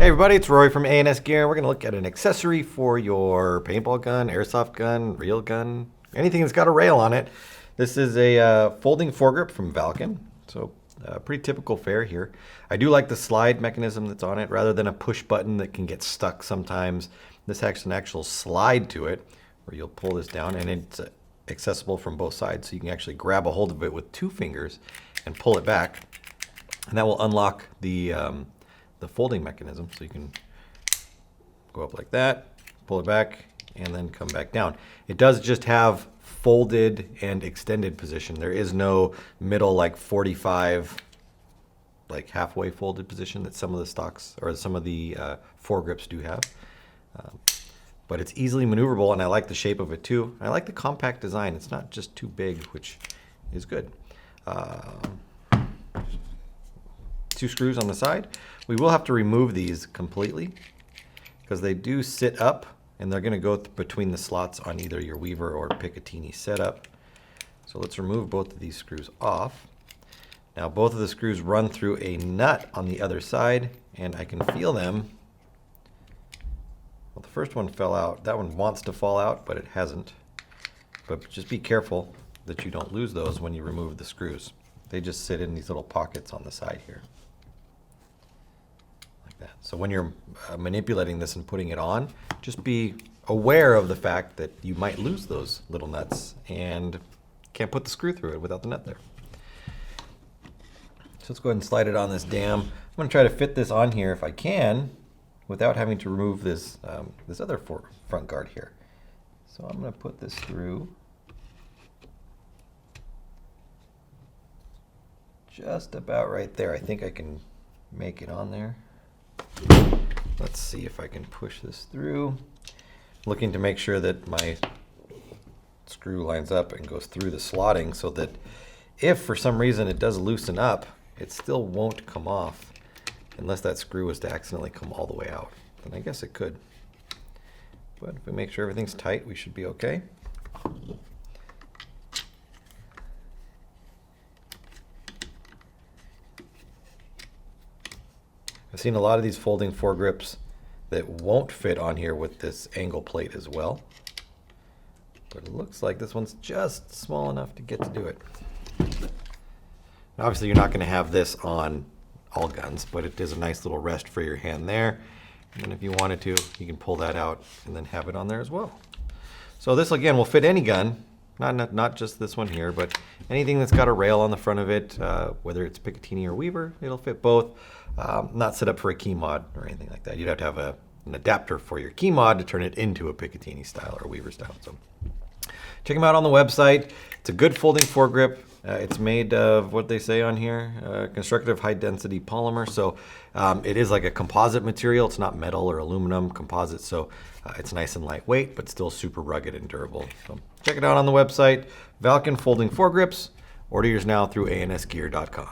Hey everybody, it's Rory from A&S Gear. We're going to look at an accessory for your paintball gun, airsoft gun, reel gun, anything that's got a rail on it. This is a folding foregrip from Valken, so pretty typical fare here. I do like the slide mechanism that's on it rather than a push button that can get stuck sometimes. This has an actual slide to it where you'll pull this down and it's accessible from both sides, so you can actually grab a hold of it with 2 fingers and pull it back, and that will unlock the folding mechanism, so you can go up like that, pull it back, and then come back down. It does just have folded and extended position. There is no middle, like 45, like halfway folded position that some of the stocks or some of the foregrips do have. But it's easily maneuverable, and I like the shape of it too. I like the compact design. It's not just too big, which is good. 2 screws on the side. We will have to remove these completely because they do sit up and they're going to go between the slots on either your Weaver or Picatinny setup. So let's remove both of these screws off. Now both of the screws run through a nut on the other side, and I can feel them. Well, the first one fell out. That one wants to fall out, but it hasn't. But just be careful that you don't lose those when you remove the screws. They just sit in these little pockets on the side here. So when you're manipulating this and putting it on, just be aware of the fact that you might lose those little nuts and can't put the screw through it without the nut there. So let's go ahead and slide it on this dam. I'm going to try to fit this on here if I can without having to remove this, this other front guard here. So I'm going to put this through just about right there. I think I can make it on there. Let's see if I can push this through. Looking to make sure that my screw lines up and goes through the slotting so that if for some reason it does loosen up, it still won't come off unless that screw was to accidentally come all the way out. Then I guess it could. But if we make sure everything's tight, we should be okay. I've seen a lot of these folding foregrips that won't fit on here with this angle plate as well. But it looks like this one's just small enough to get to do it. Now, obviously, you're not going to have this on all guns, but it is a nice little rest for your hand there. And if you wanted to, you can pull that out and then have it on there as well. So this, again, will fit any gun, not just this one here, but anything that's got a rail on the front of it, whether it's Picatinny or Weaver, it'll fit both. Not set up for a key mod or anything like that. You'd have to have an adapter for your key mod to turn it into a Picatinny style or a Weaver style. So check them out on the website. It's a good folding foregrip. It's made of what they say on here, constructive high density polymer. So it is like a composite material. It's not metal or aluminum composite. So it's nice and lightweight, but still super rugged and durable. So check it out on the website. Valken folding foregrips. Order yours now through ansgear.com.